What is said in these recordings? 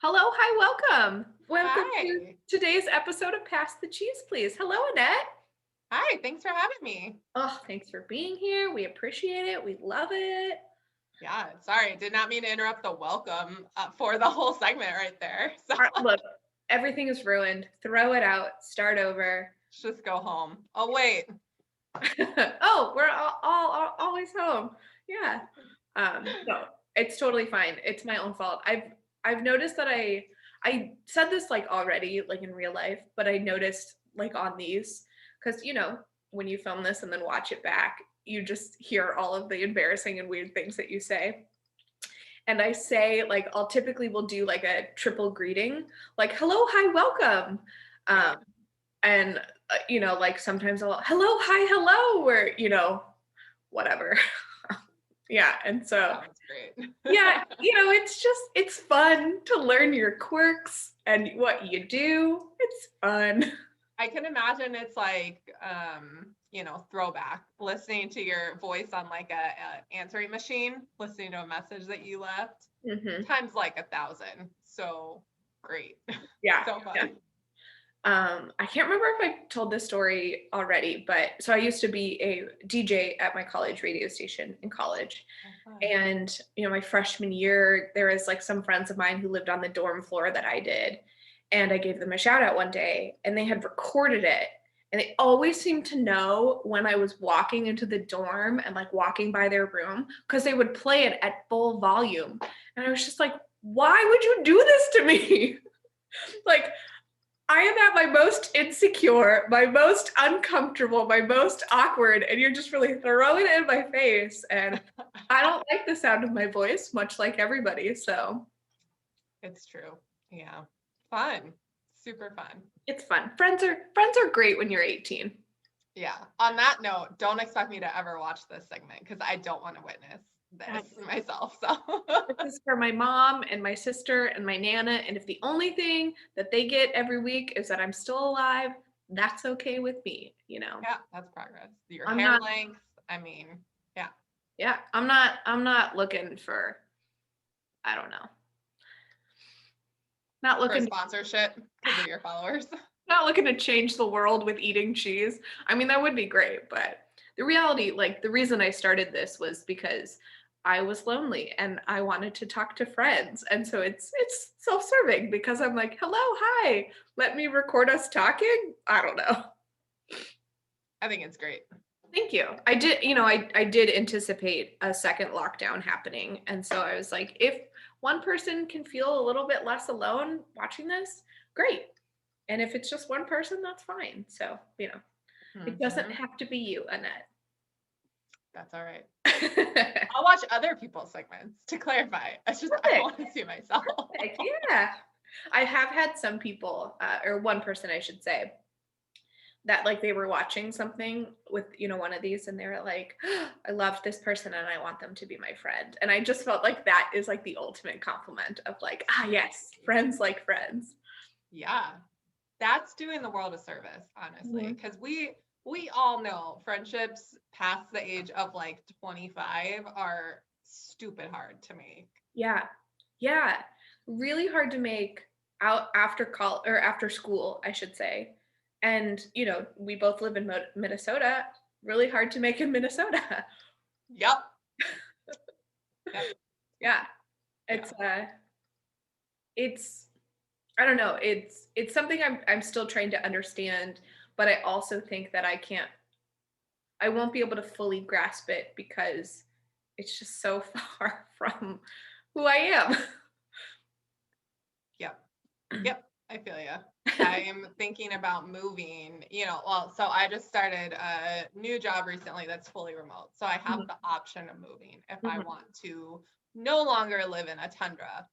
Hello, hi, welcome. Welcome to Hi. today's episode of Pass the Cheese, Please. Hello, Annette. Hi, thanks for having me. Oh, thanks for being here. We appreciate it. We love it. Yeah, sorry, did not mean to interrupt the welcome for the whole segment right there. So Look, everything is ruined. Throw it out. Start over. let's just go home. Oh, wait. Oh, we're always home. Yeah. No, it's totally fine. It's my own fault. I've noticed that I said this like already, like in real life, but I noticed like on these, because when you film this and then watch it back, you just hear all of the embarrassing and weird things that you say. And I say like I'll typically will do like a triple greeting, like hello, hi, welcome. Yeah, Um, and like sometimes I'll hello, hi, hello, or whatever. Yeah, and so sounds great. yeah, it's fun to learn your quirks and what you do. It's fun. I can imagine it's like, throwback, listening to your voice on like a answering machine, listening to a message that you left, Mhm. times like 1,000. So great. Yeah, So yeah. fun. I can't remember if I told this story already, but so I used to be a DJ at my college radio station in college. Oh, fun. And, my freshman year, there was like some friends of mine who lived on the dorm floor that I did. And I gave them a shout out one day and they had recorded it. And they always seemed to know when I was walking into the dorm and like walking by their room because they would play it at full volume. And I was just like, why would you do this to me? Like, I am at my most insecure, my most uncomfortable, my most awkward, and you're just really throwing it in my face. And I don't like the sound of my voice, much like everybody. So It's true. Yeah. Fun. Super fun. it's fun. Friends are great when you're 18. Yeah. On that note, don't expect me to ever watch this segment because I don't want to witness this That's myself. So this is for my mom and my sister and my nana. And if the only thing that they get every week is that I'm still alive, that's okay with me. yeah, that's progress. Your I'm hair not, length. I mean, yeah, yeah, I'm not looking for, I don't know. Not for looking sponsorship because of your followers. not looking to change the world with eating cheese. I mean, that would be great, but the reality, like the reason I started this was because I was lonely and I wanted to talk to friends. And so it's self-serving because I'm like, "Hello, hi. Let me record us talking." I don't know. I think it's great. Thank you. I did anticipate a second lockdown happening. And so I was like, if one person can feel a little bit less alone watching this, great. And if it's just one person, that's fine. So, it doesn't Hmm. have to be you, Annette. That's all right. Perfect. I'll watch other people's segments to clarify. It's just I want to see myself. Perfect. Yeah. I have had some people, or one person, I should say, that like they were watching something with, one of these and they were like, I loved this person and I want them to be my friend. And I just felt like that is like the ultimate compliment of like, yes, friends like friends. Yeah, that's doing the world a service, honestly, Mhm. because we all know friendships past the age of like 25 are stupid hard to make. Yeah. Yeah. Really hard to make out after college or after school, I should say. And, we both live in Minnesota. Really hard to make in Minnesota. Yep. Yep. Yeah. Yeah. It's it's I don't know. It's something I'm still trying to understand, but I also think that I won't be able to fully grasp it because it's just so far from who I am. Yep. Yep. I feel you. I am thinking about moving, well, so I just started a new job recently that's fully remote. So I have Mhm, the option of moving if I mhm. want to no longer live in a tundra,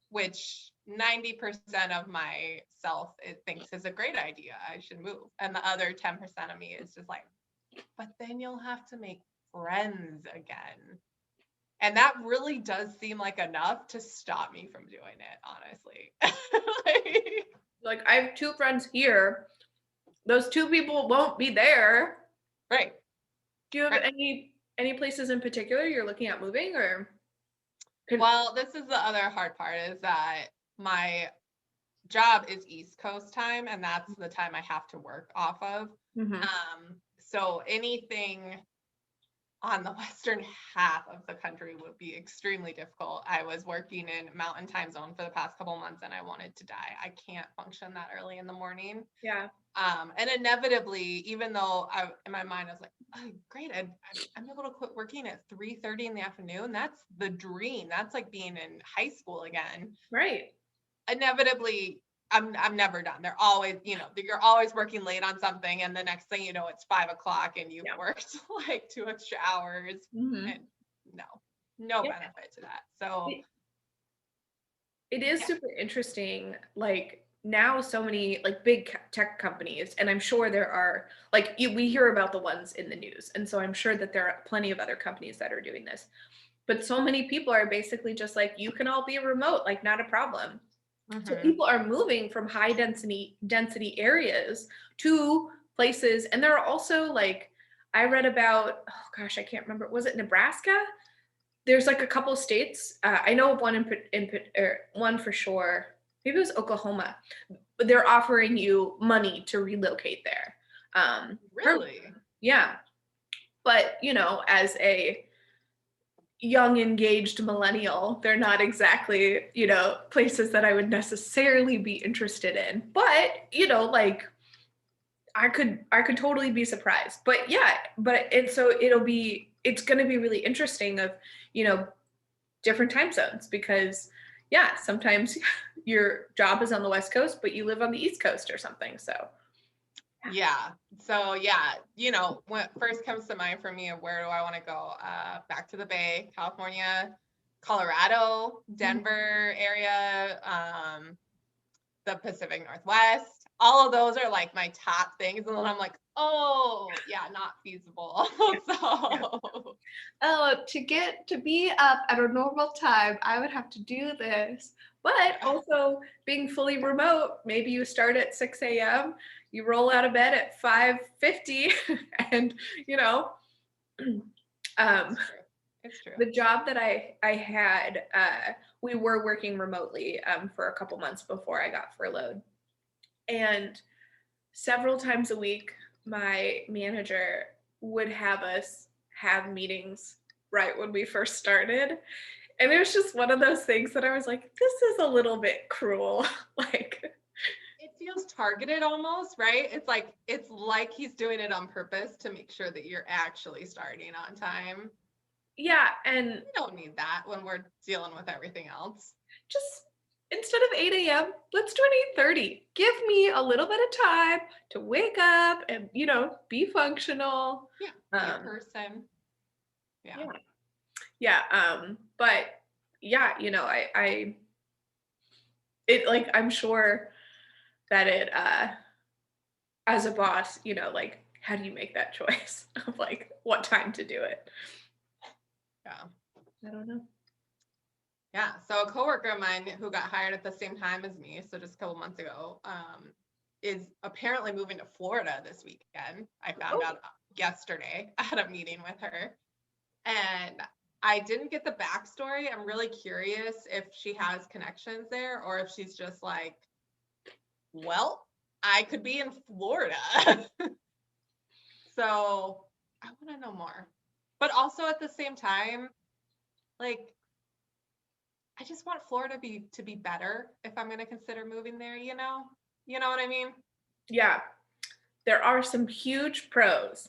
which 90% of myself it thinks is a great idea. I should move. And the other 10% of me is just like, but then you'll have to make friends again. And that really does seem like enough to stop me from doing it, honestly. Like, Like I have two friends here. Those two people won't be there. right, Do you have right. any places in particular you're looking at moving or can Well, this is the other hard part is that my job is East Coast time, and that's the time I have to work off of. Mhm. So anything on the western half of the country would be extremely difficult. I was working in mountain time zone for the past couple months and I wanted to die. I can't function that early in the morning. Yeah. And inevitably, even though in my mind I was like, oh, great, I'm able to quit working at 3:30 in the afternoon. That's the dream. That's like being in high school again. Right. Inevitably, I'm never done. They're always, you're always working late on something, and the next thing you know, it's 5 o'clock and you've Yeah. worked like 2 extra hours, Mhm. and no Yeah. benefit to that. So It is yeah. super interesting. Like now, so many like big tech companies, and I'm sure there are like we hear about the ones in the news, and so I'm sure that there are plenty of other companies that are doing this. But so many people are basically just like, you can all be remote, like not a problem. So Mm-hmm. people are moving from high density areas to places, and there are also like I read about, oh gosh, I can't remember. Was it Nebraska? There's like a couple states. I know of one one for sure. Maybe it was Oklahoma. But they're offering you money to relocate there. Really? Yeah, but as a young engaged millennial, they're not exactly places that I would necessarily be interested in. But like I could totally be surprised. But yeah, and so it's going to be really interesting of you know different time zones, because yeah, sometimes your job is on the West Coast, but you live on the East Coast or something. So Yeah. So yeah, what first comes to mind for me of where do I want to go? Back to the Bay, California, Colorado, Denver area, the Pacific Northwest. All of those are like my top things. And then I'm like, oh yeah, not feasible. yeah. So Oh, to be up at a normal time, I would have to do this. But yeah. also being fully remote, maybe you start at 6 a.m., you roll out of bed at 5:50, and um, It's true. It's true. the job that I had, we were working remotely for a couple months before I got furloughed, and several times a week, my manager would have us have meetings right when we first started. And it was just one of those things that I was like, this is a little bit cruel. Like, It feels targeted almost, right? It's like he's doing it on purpose to make sure that you're actually starting on time. yeah. And We don't need that when we're dealing with everything else. just instead of 8 a.m., let's do an 8:30. Give me a little bit of time to wake up and, be functional. Yeah, be a person. Yeah. Yeah. Yeah. But yeah, I'm sure that it as a boss, like how do you make that choice of like what time to do it? Yeah. I don't know. Yeah. So a coworker of mine who got hired at the same time as me, so just a couple months ago, is apparently moving to Florida this weekend. I found Oh, out yesterday at a meeting with her. And I didn't get the backstory. I'm really curious if she has connections there or if she's just like, well, I could be in Florida. So I want to know more. But also at the same time, like, I just want Florida to be better if I'm going to consider moving there, you know? You know what I mean? yeah. There are some huge pros,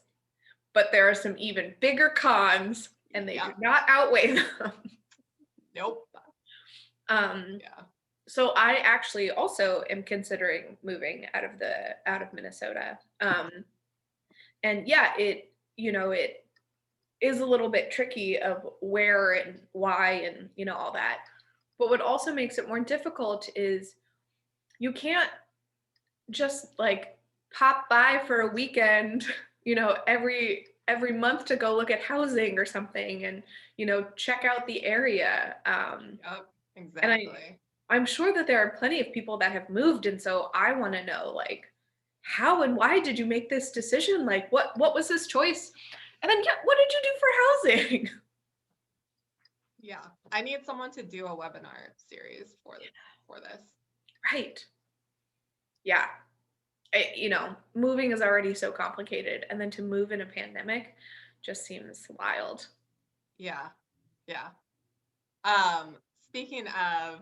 but there are some even bigger cons, and they do Yep. not outweigh them. Nope. um, Yeah. so I actually also am considering moving out of Minnesota. And yeah, it is a little bit tricky of where and why and all that. But what also makes it more difficult is you can't just like pop by for a weekend, every month to go look at housing or something, and check out the area. Yep. And Exactly. I'm sure that there are plenty of people that have moved, and so I want to know like how and why did you make this decision? Like what was this choice? And then yeah, what did you do for housing? Yeah. I need someone to do a webinar series for this. Right. Yeah. Moving is already so complicated, and then to move in a pandemic just seems wild. Yeah. Yeah. Speaking of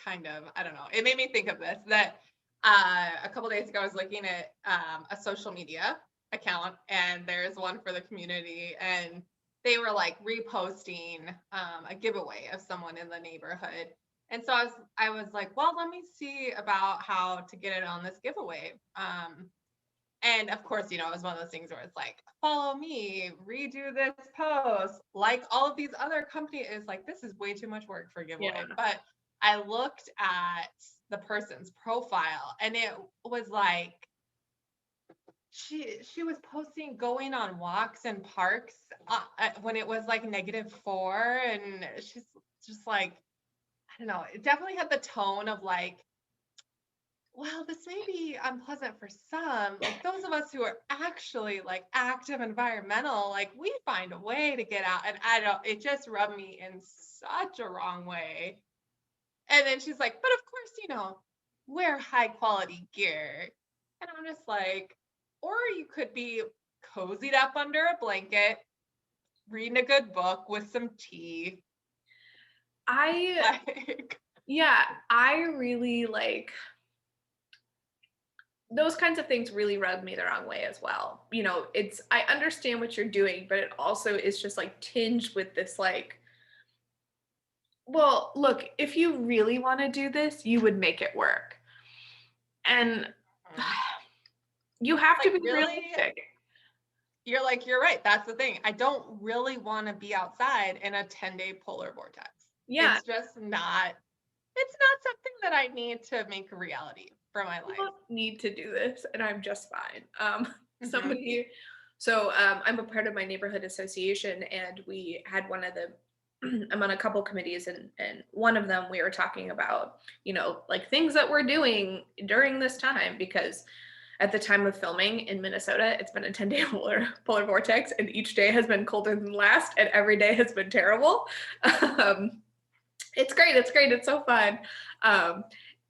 kind of, I don't know, it made me think of this, that a couple days ago I was looking at a social media account, and there's one for the community, and they were like reposting a giveaway of someone in the neighborhood. And so I was like, well, let me see about how to get it on this giveaway. And of course, it was one of those things where it's like, follow me, redo this post, like all of these other companies. Is like, this is way too much work for a giveaway. Yeah. But I looked at the person's profile, and it was like she was posting going on walks in parks when it was like -4, and she's just like, I don't know, it definitely had the tone of like, well, this may be unpleasant for some. Like those of us who are actually like active environmental, like we find a way to get out. And it just rubbed me in such a wrong way. And then she's like, but of course, wear high quality gear. And I'm just like, or you could be cozied up under a blanket, reading a good book with some tea. I really like those kinds of things. Really rub me the wrong way as well. I understand what you're doing, but it also is just like tinged with this like, well, look, if you really want to do this, you would make it work. And you have to be realistic. You're like, you're right. That's the thing. I don't really want to be outside in a 10-day polar vortex. Yeah. It's not something that I need to make a reality for my life. I don't need to do this, and I'm just fine. I'm a part of my neighborhood association, and we had I'm on a couple committees, and one of them we were talking about, like things that we're doing during this time, because at the time of filming in Minnesota, it's been a 10-day polar vortex, and each day has been colder than last, and every day has been terrible. It's great. It's so fun.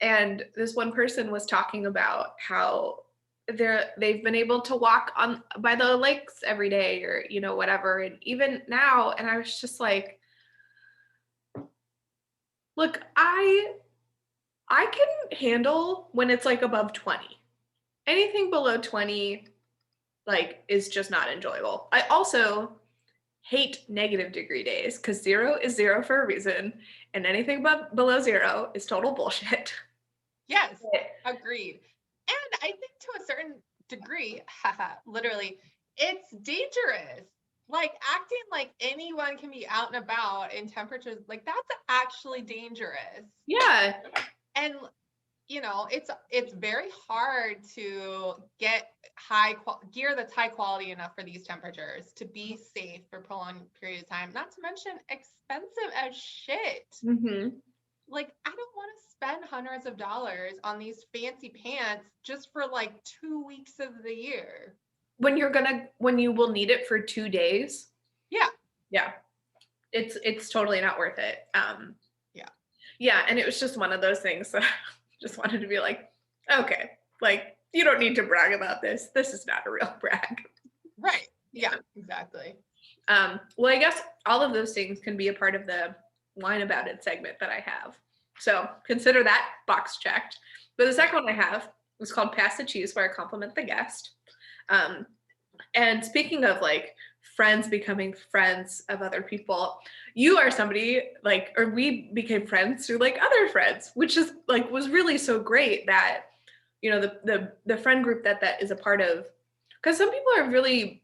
And this one person was talking about how they've been able to walk by the lakes every day, or whatever, and even now. And I was just like, look, I can handle when it's like above 20. Anything below 20 like is just not enjoyable. I also hate negative degree days, because 0 is 0 for a reason, and anything below 0 is total bullshit. Yes, agreed. And I think to a certain degree, literally, it's dangerous. Like acting like anyone can be out and about in temperatures, like that's actually dangerous. Yeah. And it's very hard to get gear that's high quality enough for these temperatures to be safe for prolonged period of time. Not to mention expensive as shit. Mm-hmm. Like, I don't want to spend hundreds of dollars on these fancy pants just for like 2 weeks of the year. When you will need it for 2 days. Yeah. Yeah. It's totally not worth it. Yeah. Yeah, and it was just one of those things that I just wanted to be like, okay, like you don't need to brag about this. This is not a real brag. Right. Yeah, exactly. Well, I guess all of those things can be a part of the whine about it segment that I have. So consider that box checked. But the second one I have is called Pass the Cheese, where I compliment the guest. And speaking of like friends becoming friends of other people, you are somebody like, or we became friends through like other friends, which is like was really so great that the friend group that is a part of, because some people are really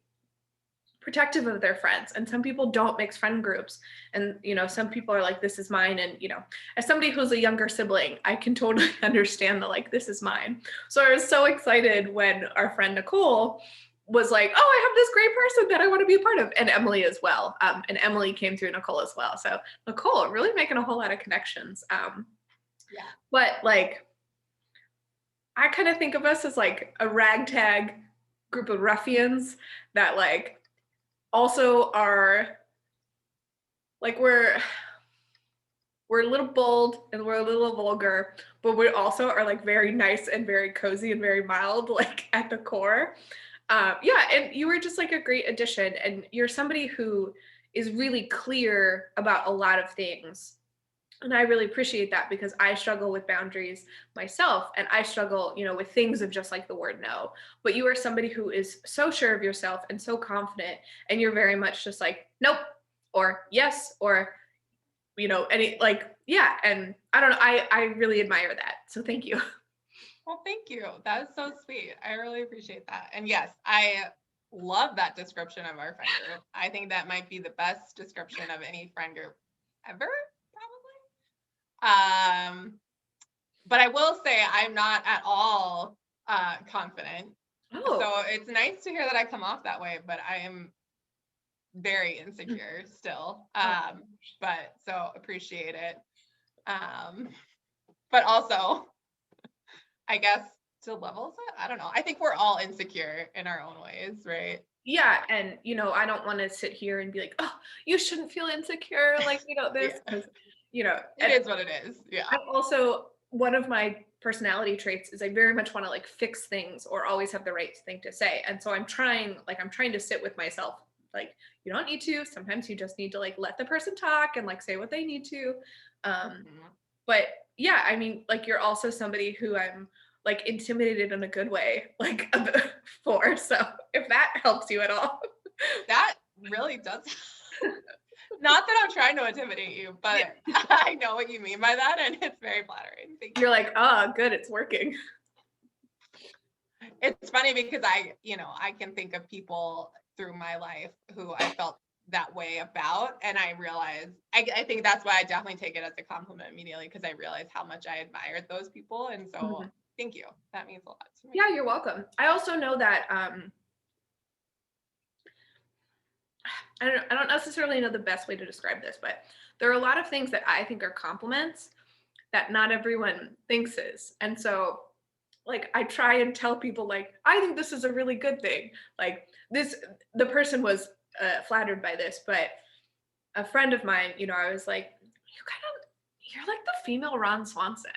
protective of their friends, and some people don't mix friend groups, and some people are like, this is mine, and as somebody who's a younger sibling, I can totally understand the like, this is mine. So I was so excited when our friend Nicole was like, oh, I have this great person that I want to be a part of, and Emily as well, and Emily came through Nicole as well. So Nicole really making a whole lot of connections. Yeah. But like, I kind of think of us as like a ragtag group of ruffians that like also are like we're a little bold and we're a little vulgar, but we also are like very nice and very cozy and very mild, like at the core. Yeah, and you were just like a great addition, and you're somebody who is really clear about a lot of things. And I really appreciate that because I struggle with boundaries myself and I struggle, with things of just like the word no. But you are somebody who is so sure of yourself and so confident, and you're very much just like, nope, or yes, or any like, yeah. And I don't know, I really admire that. So thank you. Well, thank you. That is so sweet. I really appreciate that. And yes, I love that description of our friend group. I think that might be the best description of any friend group ever, probably. But I will say I'm not at all confident. Oh, So it's nice to hear that I come off that way, but I am very insecure still. oh, But so appreciate it. But also, I guess to levels it, I don't know. I think we're all insecure in our own ways, right? yeah. And I don't want to sit here and be like, oh, you shouldn't feel insecure, like, this, Yeah, because, it and is what it is. Yeah. I'm also, one of my personality traits is I very much want to like fix things or always have the right thing to say. And so I'm trying to sit with myself. Like, you don't need to. Sometimes you just need to like let the person talk and like say what they need to. Um, Mhm. but yeah, I mean, like you're also somebody who I'm like intimidated in a good way, like for. So if that helps you at all. That really does. Not that I'm trying to intimidate you, Yeah. but I know what you mean by that, and it's very flattering. Thank You're you. like, oh, good, it's working. It's funny because I can think of people through my life who I felt that way about, and I realize I think that's why I definitely take it as a compliment immediately because I realize how much I admired those people, and so Mhm. thank you. That means a lot to me. Yeah, you're welcome. I also know that I don't necessarily know the best way to describe this, but there are a lot of things that I think are compliments that not everyone thinks is. And so like I try and tell people like I think this is a really good thing. Like this the person was flattered by this, but a friend of mine, I was like, you're like the female Ron Swanson.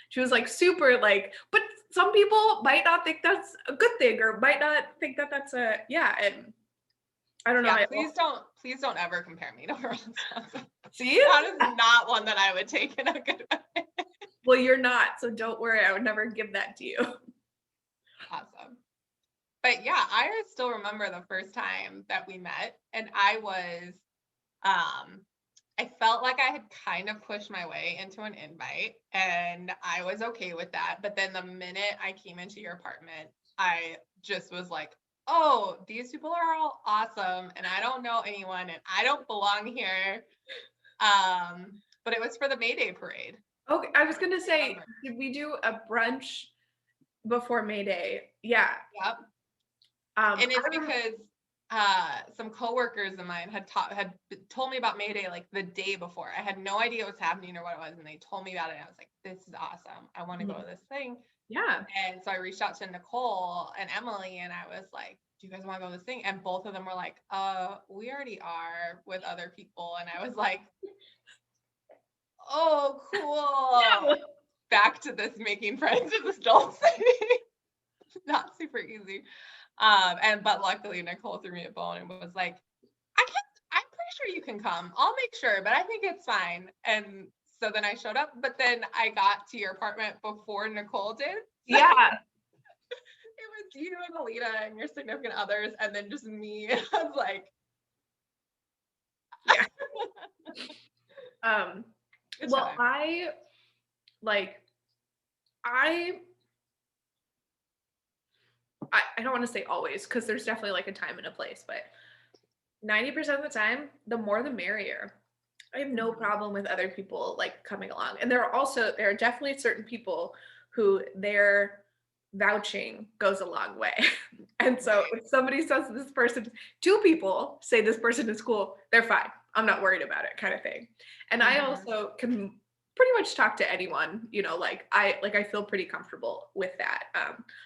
She was like super like, but some people might not think that's a good thing or might not think that that's a yeah. And I don't know. Yeah, please don't ever compare me to Ron Swanson. See? That is not one that I would take in a good way. Well, you're not, so don't worry. I would never give that to you. Awesome. But yeah, I still remember the first time that we met, and um, I felt like I had kind of pushed my way into an invite, and I was okay with that. But then the minute I came into your apartment, I just was like, oh, these people are all awesome, and I don't know anyone, and I don't belong here. But it was for the May Day parade. Okay, I was gonna say, Remember. did we do a brunch before May Day? Yeah. Yep. And I it's remember, because some coworkers of mine told me about May Day like the day before. I had no idea what was happening or what it was, and they told me about it. And I was like, "This is awesome! I want to go to this thing." yeah. And so I reached out to Nicole and Emily, and I was like, "Do you guys want to go to this thing?" And both of them were like, we already are with other people." And I was like, "Oh, cool." Yeah. Back to this making friends in this adult city. Not super easy. But luckily Nicole threw me a bone and was like, I'm pretty sure you can come. I'll make sure, but I think it's fine. And so then I showed up, but then I got to your apartment before Nicole did. So Yeah. it was you and Alita and your significant others, and then just me. I was like, Yeah. Um, good well, time. like I I don't want to say always because there's definitely like a time and a place, but 90% of the time, the more the merrier. I have no Mhm. problem with other people like coming along. And there are definitely certain people who their vouching goes a long way. And so Right. if somebody says this person, two people say this person is cool, they're fine. I'm not worried about it, kind of thing. And I Mhm. also can pretty much talk to anyone, like I feel pretty comfortable with that.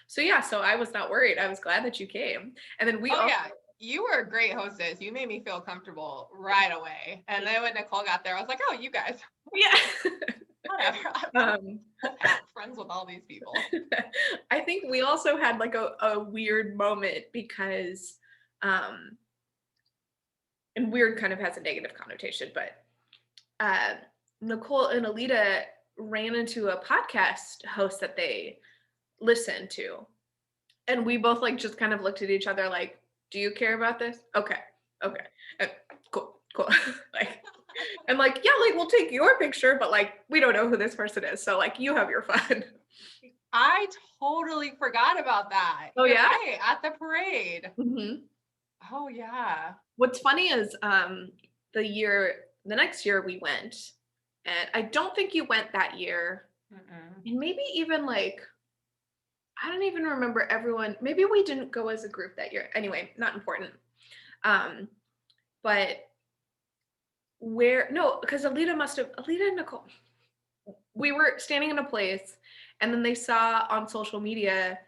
So yeah, so I was not worried. I was glad that you came. And then we Oh also yeah. you were a great hostess. You made me feel comfortable right away. And then when Nicole got there, I was like, oh, you guys, Yeah. whatever. I'm friends with all these people. I think we also had like a weird moment because, and weird kind of has a negative connotation, but Nicole and Alita ran into a podcast host that they listened to. And we both like just kind of looked at each other like, do you care about this? Okay. Okay. Cool. Cool. Like, and like, yeah, like we'll take your picture, but like we don't know who this person is. So like you have your fun. I totally forgot about that. Oh You're yeah? right, at the parade. Mhm. Oh yeah. What's funny is the next year we went, and I don't think you went that year. Mm-mm. And maybe even like I don't even remember everyone. Maybe we didn't go as a group that year. Anyway, not important. Um, but where no, because Alita and Nicole, we were standing in a place and then they saw on social media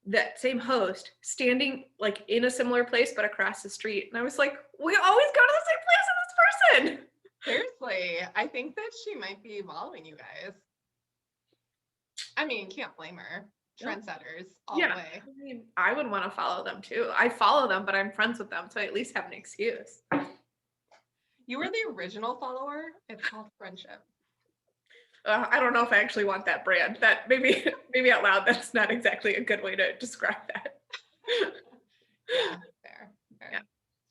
that same host standing like in a similar place but across the street. And I was like, we always go to the same place as this person. Seriously, I think that she might be following you guys. I mean, can't blame her. Trendsetters all the Yeah. way. I mean, I would want to follow them too. I follow them, but I'm friends with them, so I at least have an excuse. You were the original follower. It's called friendship. I don't know if I actually want that brand. That maybe out loud, that's not exactly a good way to describe that. Yeah, fair. Yeah.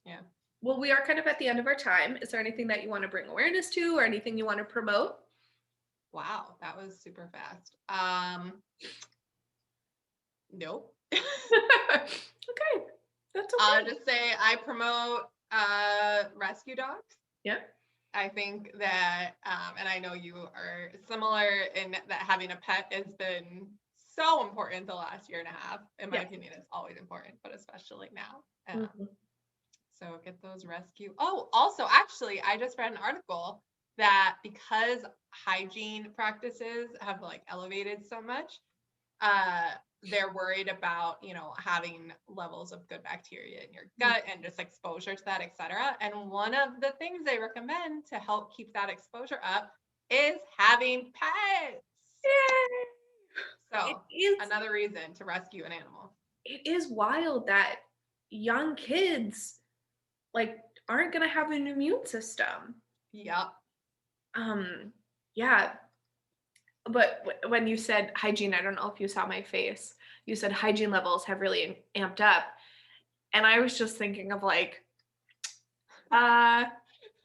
Yeah. Well, we are kind of at the end of our time. Is there anything that you want to bring awareness to or anything you want to promote? Wow, that was super fast. Nope. Okay. That's okay. I'll just say I promote rescue dogs. Yeah. I think that, and I know you are similar in that having a pet has been so important the last year and a half. In my opinion, it's always important, but especially now. So get those rescue. Oh, also, actually, I just read an article that because hygiene practices have like elevated so much, they're worried about, having levels of good bacteria in your gut and just exposure to that, etc. And one of the things they recommend to help keep that exposure up is having pets. Yay! So another reason to rescue an animal. It is wild that young kids like aren't gonna have an immune system. Yep. Yeah. But when you said hygiene, I don't know if you saw my face. You said hygiene levels have really amped up. And I was just thinking of like, I'm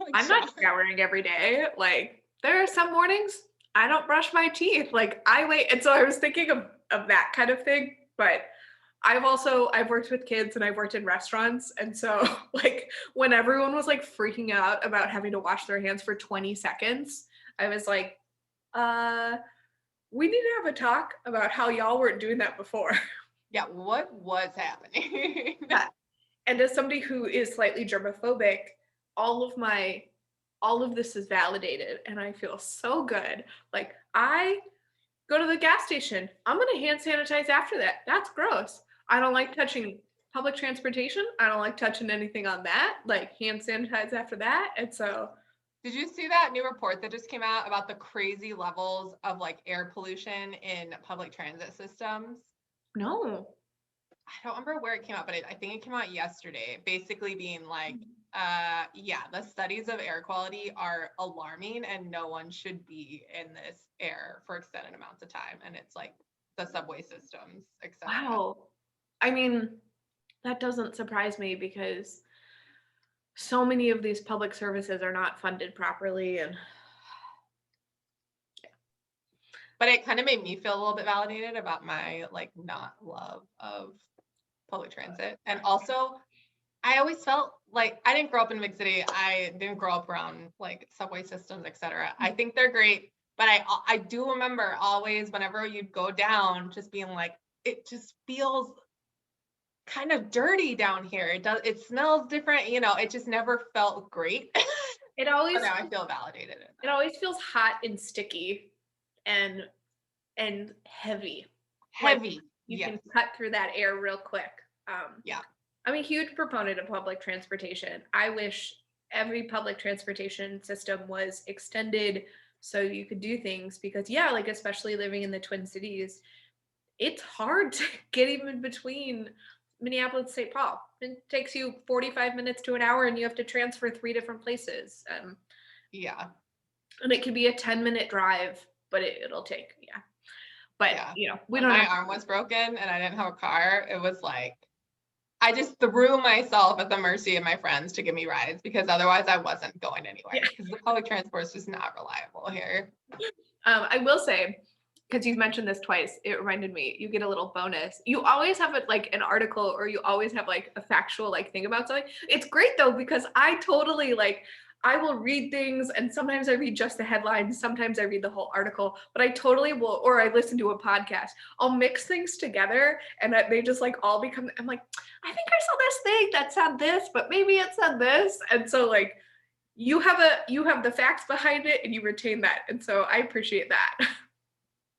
not showering every day. Like, there are some mornings I don't brush my teeth. Like, I wait. And so I was thinking of that kind of thing. But I've worked with kids and I've worked in restaurants. And so, like, when everyone was like freaking out about having to wash their hands for 20 seconds, I was like, we need to have a talk about how y'all weren't doing that before. Yeah, what was happening? Yeah. And as somebody who is slightly germophobic, all of this is validated and I feel so good. Like I go to the gas station, I'm gonna hand sanitize after that. That's gross. I don't like touching public transportation. I don't like touching anything on that. Like hand sanitize after that. And so did you see that new report that just came out about the crazy levels of like air pollution in public transit systems? No. I don't remember where it came out, but I think it came out yesterday, basically being like, the studies of air quality are alarming and no one should be in this air for extended amounts of time. And it's like the subway systems, etc. Wow. I mean, that doesn't surprise me because so many of these public services are not funded properly and but it kind of made me feel a little bit validated about my like not love of public transit. And also I always felt like I didn't grow up in a big city. I didn't grow up around like subway systems, etc. I think they're great, but I do remember always whenever you'd go down just being like, it just feels kind of dirty down here. It smells different, it just never felt great. it always But now I feel validated. It always feels hot and sticky and heavy. Heavy. Like you can cut through that air real quick. Yeah. I'm a huge proponent of public transportation. I wish every public transportation system was extended so you could do things because, yeah, like especially living in the Twin Cities, it's hard to get even between Minneapolis and St. Paul. It takes you 45 minutes to an hour and you have to transfer 3 different places. Yeah. And it could be a 10-minute drive, but it'll take, yeah. But, Yeah. we When don't my have arm was broken and I didn't have a car, it was like, I just threw myself at the mercy of my friends to give me rides because otherwise I wasn't going anywhere Yeah. because the public transport is just not reliable here. I will say, because you've mentioned this twice, it reminded me, you get a little bonus. You always have like an article or you always have like a factual like thing about something. It's great though, because I totally like, I will read things and sometimes I read just the headlines, sometimes I read the whole article, but I totally will, or I listen to a podcast. I'll mix things together and they just like all become, I'm like, I think I saw this thing that said this, but maybe it said this. And so like, you have the facts behind it and you retain that, and so I appreciate that.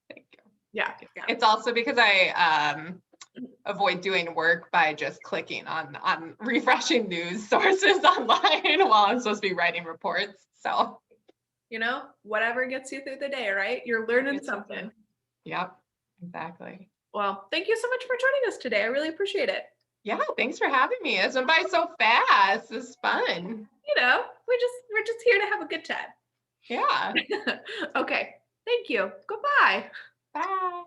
Thank you. Yeah. It's also because I avoid doing work by just clicking on refreshing news sources online while I'm supposed to be writing reports. So, Whatever gets you through the day, right? You're learning something. Yep, exactly. Well, thank you so much for joining us today. I really appreciate it. Yeah, thanks for having me. This went by so fast. It's fun. We're just here to have a good time. Yeah. Okay. Thank you. Goodbye. Bye.